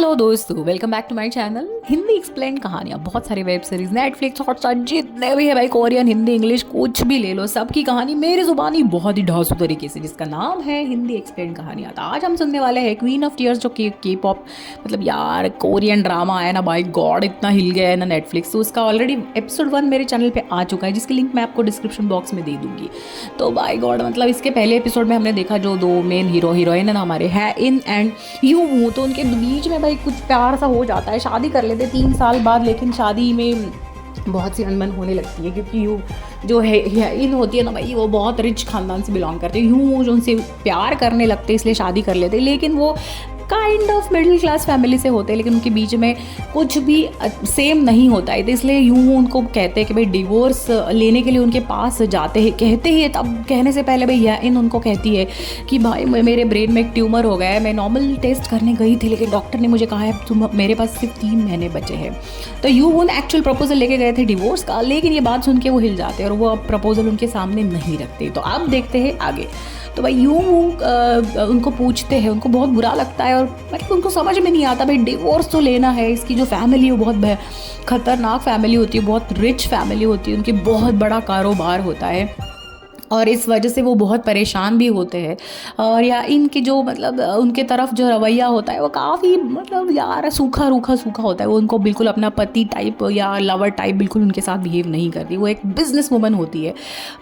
Hello दोस्तों, welcome back to my channel Hindi explain कहानियाँ। बहुत सारे वेब सीरीज, नेटफ्लिक्स, हॉटस्टार जितने भी है भाई, कोरियन, हिंदी, इंग्लिश, कुछ भी ले लो, सबकी कहानी मेरी जुबानी बहुत ही ढांसू तरीके से, जिसका नाम है हिंदी एक्सप्लेन कहानियाँ। तो आज हम सुनने वाले हैं क्वीन ऑफ टीयर्स, जो के पॉप मतलब यार कोरियन ड्रामा है ना भाई, गॉड इतना हिल गया है ना नेटफ्लिक्स। तो उसका ऑलरेडी एपिसोड 1 मेरे चैनल पर आ चुका है, जिसकी लिंक मैं आपको डिस्क्रिप्शन बॉक्स में दे दूंगी। तो बाय गॉड मतलब इसके पहले एपिसोड में हमने देखा जो दो मेन हीरो हीरोइन है ना हमारे, है इन एंड यूमू। तो उनके बीच में भाई कुछ प्यार सा हो जाता है, शादी कर लेते 3 साल बाद, लेकिन शादी में बहुत सी अनबन होने लगती है, क्योंकि यू जो है इन होती है ना भाई, वो बहुत रिच खानदान से बिलोंग करते हैं। यूं जो उनसे प्यार करने लगते इसलिए शादी कर लेते, लेकिन वो kind of middle class family से होते हैं, लेकिन उनके बीच में कुछ भी सेम नहीं होता है। तो इसलिए यूं उनको कहते हैं कि भाई डिवोर्स लेने के लिए उनके पास जाते हैं, कहते हैं। तब कहने से पहले भाई इन उनको कहती है कि भाई मेरे ब्रेन में एक ट्यूमर हो गया है, मैं नॉर्मल टेस्ट करने गई थी, लेकिन डॉक्टर ने मुझे कहा है तुम मेरे पास सिर्फ 3 महीने बचे हैं। तो यून एक्चुअल प्रपोजल लेके गए थे डिवोर्स का, लेकिन ये बात सुन के वो हिल जाते हैं और वो अब प्रपोजल उनके सामने नहीं रखते। तो अब देखते हैं आगे। तो भाई यूं उनको पूछते हैं, उनको बहुत बुरा लगता है और मतलब उनको समझ में नहीं आता भाई डिवोर्स तो लेना है। इसकी जो फैमिली है वो बहुत खतरनाक फैमिली होती है, बहुत रिच फैमिली होती है, उनकी बहुत बड़ा कारोबार होता है और इस वजह से वो बहुत परेशान भी होते हैं। और या इनकी जो मतलब उनके तरफ जो रवैया होता है वो काफ़ी मतलब यार सूखा होता है। वो उनको बिल्कुल अपना पति टाइप या लवर टाइप बिल्कुल उनके साथ बिहेव नहीं करती। वो एक बिजनेस वुमन होती है,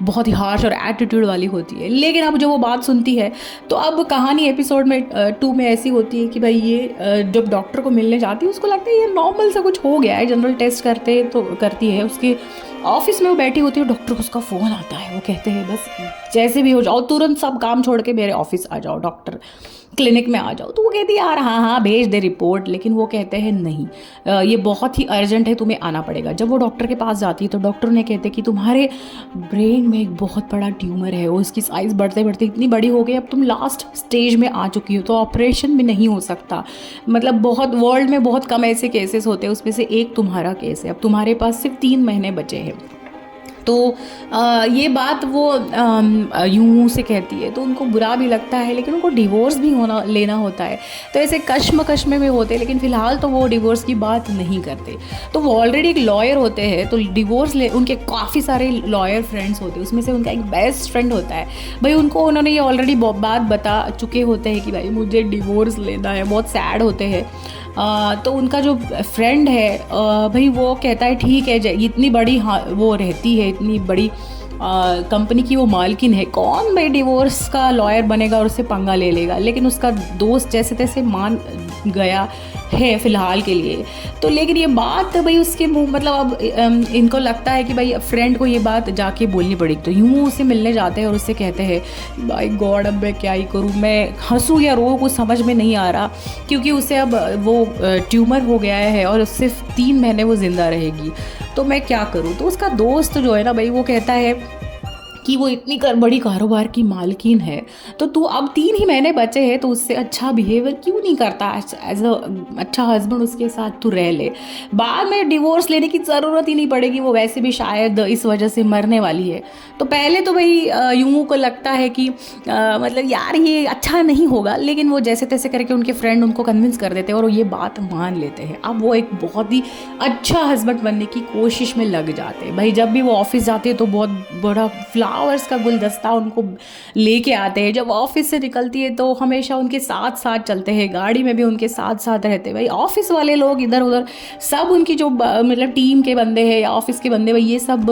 बहुत ही हार्श और एटीट्यूड वाली होती है। लेकिन अब जब वो बात सुनती है तो अब कहानी एपिसोड में 2 में ऐसी होती है कि भाई ये जब डॉक्टर को मिलने जाती है उसको लगता है ये नॉर्मल सा कुछ हो गया है, जनरल टेस्ट करती है। उसके ऑफिस में वो बैठी होती है, डॉक्टर को उसका फ़ोन आता है, वो कहते हैं बस जैसे भी हो जाओ, तुरंत सब काम छोड़ के मेरे ऑफिस आ जाओ, डॉक्टर क्लिनिक में आ जाओ। तो वो कहती है यार हाँ भेज दे रिपोर्ट, लेकिन वो कहते हैं नहीं ये बहुत ही अर्जेंट है, तुम्हें आना पड़ेगा। जब वो डॉक्टर के पास जाती है तो डॉक्टर ने कहते कि तुम्हारे ब्रेन में एक बहुत बड़ा ट्यूमर है, वो इसकी साइज़ बढ़ते बढ़ते इतनी बड़ी हो गई, अब तुम लास्ट स्टेज में आ चुकी हो, तो ऑपरेशन भी नहीं हो सकता। मतलब बहुत वर्ल्ड में बहुत कम ऐसे केसेस होते हैं, उसमें से एक तुम्हारा केस है, अब तुम्हारे पास सिर्फ 3 महीने बचे हैं। तो ये बात वो यूं से कहती है तो उनको बुरा भी लगता है, लेकिन उनको डिवोर्स भी लेना होता है। तो ऐसे कश्म में होते हैं, लेकिन फ़िलहाल तो वो डिवोर्स की बात नहीं करते। तो वो ऑलरेडी एक लॉयर होते हैं, तो डिवोर्स उनके काफ़ी सारे लॉयर फ्रेंड्स होते हैं, उसमें से उनका एक बेस्ट फ्रेंड होता है भाई। उन्होंने ये ऑलरेडी बात बता चुके होते हैं कि भाई मुझे डिवोर्स लेना है, बहुत सैड होते हैं। तो उनका जो फ्रेंड है भाई वो कहता है ठीक है, इतनी बड़ी वो रहती है, इतनी बड़ी कंपनी की वो मालकिन है, कौन भाई डिवोर्स का लॉयर बनेगा और उससे पंगा ले लेगा। लेकिन उसका दोस्त जैसे तैसे मान गया है फ़िलहाल के लिए। तो लेकिन ये बात भाई उसके मुँह मतलब अब इनको लगता है कि भाई फ्रेंड को ये बात जाके बोलनी पड़ेगी। तो यूँ उसे मिलने जाते हैं और उससे कहते हैं भाई गॉड अब मैं क्या ही करूँ, मैं हंसूँ या रो, कुछ समझ में नहीं आ रहा, क्योंकि उसे अब वो ट्यूमर हो गया है और सिर्फ 3 महीने वो ज़िंदा रहेगी, तो मैं क्या करूँ। तो उसका दोस्त जो है ना भाई वो कहता है कि वो इतनी बड़ी कारोबार की मालकिन है, तो तू अब 3 ही महीने बचे हैं, तो उससे अच्छा बिहेवियर क्यों नहीं करता, एज अ अच्छा हस्बैंड उसके साथ तू रह ले, बाद में डिवोर्स लेने की ज़रूरत ही नहीं पड़ेगी, वो वैसे भी शायद इस वजह से मरने वाली है। तो पहले तो भाई यूं को लगता है कि मतलब यार ये अच्छा नहीं होगा, लेकिन वो जैसे तैसे करके उनके फ्रेंड उनको कन्विंस कर देते हैं और ये बात मान लेते हैं। अब वो एक बहुत ही अच्छा हस्बैंड बनने की कोशिश में लग जाते हैं भाई। जब भी वो ऑफिस जाते हैं तो बहुत बड़ा फ्लावर्स का गुलदस्ता उनको लेके आते हैं, जब ऑफिस से निकलती है तो हमेशा उनके साथ साथ चलते हैं, गाड़ी में भी उनके साथ साथ रहते हैं भाई। ऑफिस वाले लोग इधर उधर सब उनकी जो मतलब टीम के बंदे हैं या ऑफिस के बंदे भाई, ये सब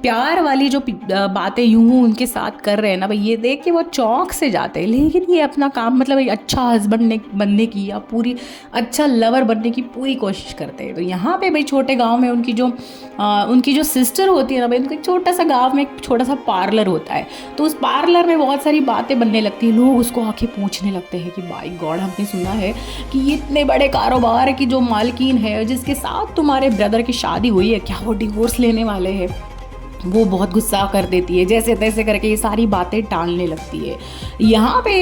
प्यार वाली जो बातें यूं उनके साथ कर रहे हैं ना भाई, ये देख के वो चौंक से जाते हैं। लेकिन ये अपना काम मतलब एक अच्छा हस्बैंड बनने की या पूरी अच्छा लवर बनने की पूरी कोशिश करते हैं। तो यहाँ पे भाई छोटे गाँव में उनकी जो सिस्टर होती है ना भाई, उनका एक छोटा सा गाँव में एक छोटा सा पार्लर होता है। तो उस पार्लर में बहुत सारी बातें बनने लगती हैं, लोग उसको आके पूछने लगते हैं कि बाय गॉड हमने सुना है कि ये इतने बड़े कारोबार की जो मालकिन है जिसके साथ तुम्हारे ब्रदर की शादी हुई है, क्या वो डिवोर्स लेने वाले हैं। वो बहुत गुस्सा कर देती है, जैसे तैसे करके ये सारी बातें टालने लगती है। यहाँ पे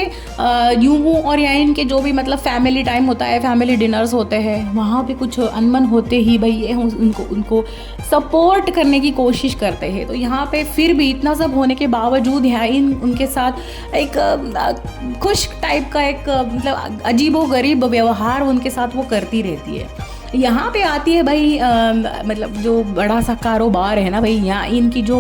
यूमू और याइन के जो भी मतलब फैमिली टाइम होता है, फैमिली डिनर्स होते हैं, वहाँ पे कुछ अनबन होते ही भाई ये उनको उनको सपोर्ट करने की कोशिश करते हैं। तो यहाँ पे फिर भी इतना सब होने के बावजूद याइन उनके साथ एक खुश टाइप का एक मतलब अजीबोगरीब व्यवहार उनके साथ वो करती रहती है। यहाँ पे आती है भाई मतलब जो बड़ा सा कारोबार है ना भाई, यहाँ इनकी जो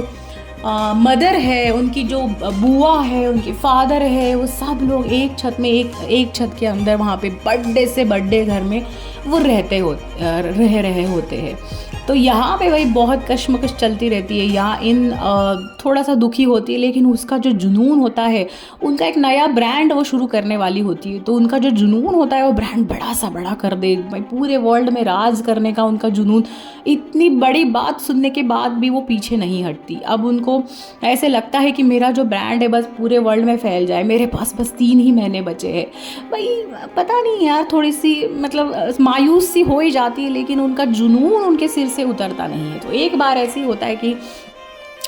मदर है, उनकी जो बुआ है, उनके फादर है, वो सब लोग एक छत में एक छत के अंदर वहाँ पे बर्थडे से बर्थडे घर में वो रह रहे होते हैं। तो यहाँ पे भाई बहुत कश्मकश चलती रहती है। यहाँ इन थोड़ा सा दुखी होती है, लेकिन उसका जो जुनून होता है, उनका एक नया ब्रांड वो शुरू करने वाली होती है। तो उनका जो जुनून होता है वो ब्रांड बड़ा सा बड़ा कर दे भाई, पूरे वर्ल्ड में राज करने का उनका जुनून। इतनी बड़ी बात सुनने के बाद भी वो पीछे नहीं हटती। अब उनको ऐसे लगता है कि मेरा जो ब्रांड है बस पूरे वर्ल्ड में फैल जाए, मेरे पास बस 3 ही महीने बचे हैं। भाई पता नहीं यार, थोड़ी सी मतलब मायूस सी हो ही जाती है, लेकिन उनका जुनून उनके सिर से उतरता नहीं है। तो एक बार ऐसे ही होता है कि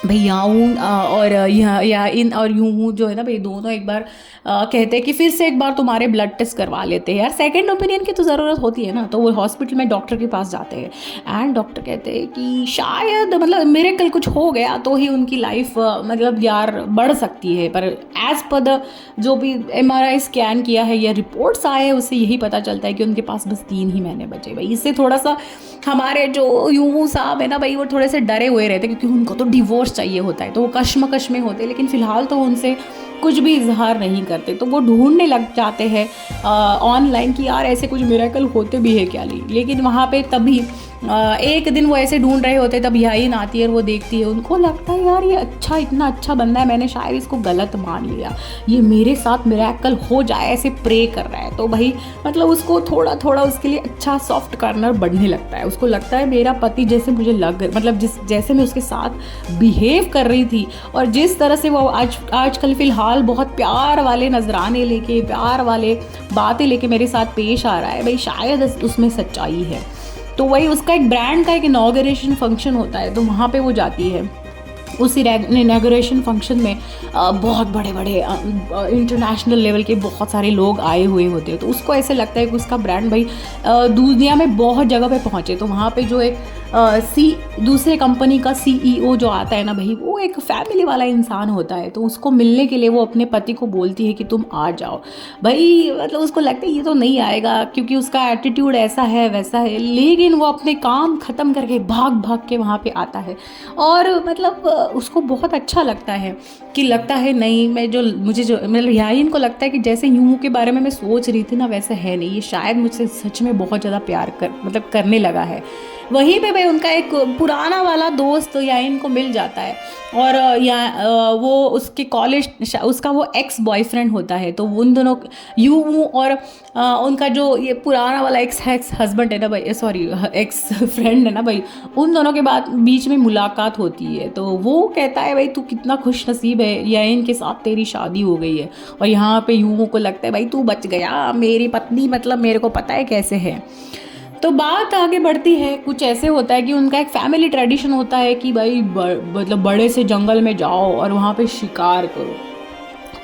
भाई याऊन और या इन और यूं जो है ना भाई, दोनों एक बार कहते हैं कि फिर से एक बार तुम्हारे ब्लड टेस्ट करवा लेते हैं यार, सेकंड ओपिनियन की तो ज़रूरत होती है ना। तो वो हॉस्पिटल में डॉक्टर के पास जाते हैं एंड डॉक्टर कहते हैं कि शायद मतलब मिरेकल कुछ हो गया तो ही उनकी लाइफ मतलब यार बढ़ सकती है। पर एज़ पर द जो भी MRI स्कैन किया है या रिपोर्ट्स आए हैं, उससे यही पता चलता है कि उनके पास बस 3 ही महीने बचे। भाई इससे थोड़ा सा हमारे जो यूमू साहब है ना भाई, वो थोड़े से डरे हुए रहते क्योंकि उनको तो डिवोर्स चाहिए होता है, तो वो कश्मकश में होते, लेकिन फ़िलहाल तो उनसे कुछ भी इजहार नहीं करते। तो वो ढूंढने लग जाते हैं ऑनलाइन कि यार ऐसे कुछ मिरेकल होते भी है क्या। लेकिन वहाँ पे तभी एक दिन वो ऐसे ढूंढ रहे होते, तब याइन आती है और वो देखती है। उनको लगता है यार ये अच्छा, इतना अच्छा बंदा है, मैंने शायद इसको गलत मान लिया, ये मेरे साथ मिरेकल हो जाए ऐसे प्रे कर रहा है। तो भाई मतलब उसको थोड़ा थोड़ा उसके लिए अच्छा सॉफ्ट कॉर्नर बढ़ने लगता है। उसको लगता है मेरा पति जैसे मुझे मतलब जैसे मैं उसके साथ बिहेव कर रही थी और जिस तरह से वो आजकल फ़िलहाल बहुत प्यार वाले नजराने लेके, प्यार वाले बातें लेके मेरे साथ पेश आ रहा है, भाई शायद उसमें सच्चाई है। तो वही उसका एक ब्रांड का एक इनॉग्रेशन फंक्शन होता है, तो वहाँ पे वो जाती है। उस इनॉग्रेशन फंक्शन में बहुत बड़े बड़े इंटरनेशनल लेवल के बहुत सारे लोग आए हुए होते हैं। तो उसको ऐसे लगता है कि उसका ब्रांड भाई दुनिया में बहुत जगह पे पहुँचे। तो वहाँ पे जो एक दूसरे कंपनी का CEO जो आता है ना भाई, वो एक फैमिली वाला इंसान होता है। तो उसको मिलने के लिए वो अपने पति को बोलती है कि तुम आ जाओ। भाई मतलब उसको लगता है ये तो नहीं आएगा क्योंकि उसका एटीट्यूड ऐसा है वैसा है, लेकिन वो अपने काम ख़त्म करके भाग भाग के वहाँ पे आता है। और मतलब उसको बहुत अच्छा लगता है कि लगता है नहीं, मुझे जो मतलब याइन को लगता है कि जैसे यूं के बारे में मैं सोच रही थी ना वैसे है नहीं, ये शायद मुझसे सच में बहुत ज़्यादा प्यार करने लगा है। वहीं पे भाई उनका एक पुराना वाला दोस्त याइन को मिल जाता है और वो उसके कॉलेज उसका वो एक्स बॉयफ्रेंड होता है। तो उन दोनों यूमू और उनका जो ये पुराना वाला एक्स हस्बैंड है ना भाई, सॉरी एक्स फ्रेंड है ना भाई, उन दोनों के बाद बीच में मुलाकात होती है। तो वो कहता है भाई तू कितना खुश नसीब है, याइन के साथ तेरी शादी हो गई है। और यहाँ पे यूमू को लगता है भाई तू बच गया, मेरी पत्नी मतलब मेरे को पता है कैसे है। तो बात आगे बढ़ती है, कुछ ऐसे होता है कि उनका एक फैमिली ट्रेडिशन होता है कि भाई मतलब बड़े से जंगल में जाओ और वहाँ पे शिकार करो।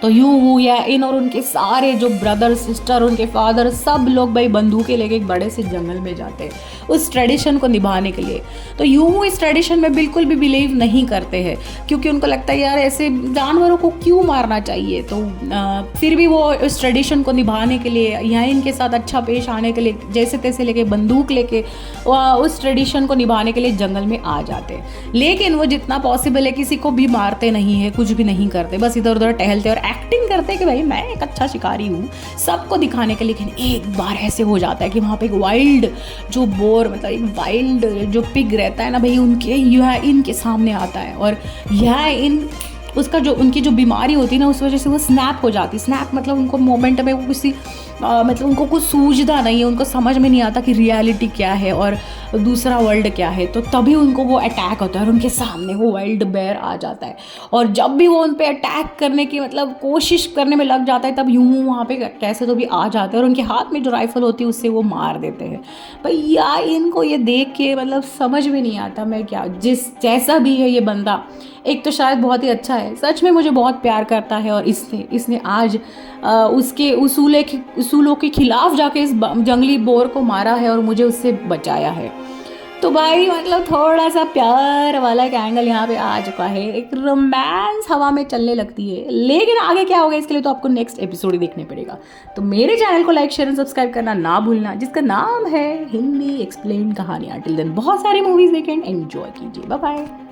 तो यूं या इन और उनके सारे जो ब्रदर सिस्टर, उनके फादर, सब लोग भाई बंदूकें लेके एक बड़े से जंगल में जाते हैं उस ट्रेडिशन को निभाने के लिए। तो यूं इस ट्रेडिशन में बिल्कुल भी बिलीव नहीं करते हैं क्योंकि उनको लगता है यार ऐसे जानवरों को क्यों मारना चाहिए। तो फिर भी वो इस ट्रेडिशन को निभाने के लिए या इनके साथ अच्छा पेश आने के लिए जैसे तैसे लेके बंदूक लेके उस ट्रेडिशन को निभाने के लिए जंगल में आ जाते हैं। लेकिन वो जितना पॉसिबल है किसी को भी मारते नहीं है, कुछ भी नहीं करते, बस इधर उधर टहलते और एक्टिंग करते कि भाई मैं एक अच्छा शिकारी हूँ सबको दिखाने के लिए। लेकिन एक बार ऐसे हो जाता है कि वहाँ पे एक वाइल्ड जो बोर मतलब एक वाइल्ड जो पिग रहता है ना भाई, इनके सामने आता है और यह इन उसका जो उनकी जो बीमारी होती है ना, उस वजह से वो स्नैप हो जाती। स्नैप मतलब उनको मोमेंट में वो किसी मतलब उनको कुछ सूझता नहीं है, उनको समझ में नहीं आता कि रियलिटी क्या है और दूसरा वर्ल्ड क्या है। तो तभी उनको वो अटैक होता है और उनके सामने वो वाइल्ड बेयर आ जाता है, और जब भी वो उन पे अटैक करने की मतलब कोशिश करने में लग जाता है, तब यूं वहाँ पे कैसे तो भी आ जाते हैं और उनके हाथ में जो राइफल होती है उससे वो मार देते हैं। भैया इनको ये देख के मतलब समझ में नहीं आता मैं क्या, जिस जैसा भी है ये बंदा, एक तो शायद बहुत ही अच्छा है, सच में मुझे बहुत प्यार करता है, और इसने आज उसके उसूलों के खिलाफ जाके इस जंगली बोर को मारा है और मुझे उससे बचाया है। तो भाई मतलब थोड़ा सा प्यार वाला एक एंगल यहाँ पे आ चुका है, एक रोमांस हवा में चलने लगती है। लेकिन आगे क्या होगा इसके लिए तो आपको नेक्स्ट एपिसोड ही देखने पड़ेगा। तो मेरे चैनल को लाइक शेयर एंड सब्सक्राइब करना ना भूलना, जिसका नाम है हिंदी एक्सप्लेन कहानियाँ। टिल देन बहुत सारी मूवीज देखें, एंजॉय कीजिए, बाय बाय।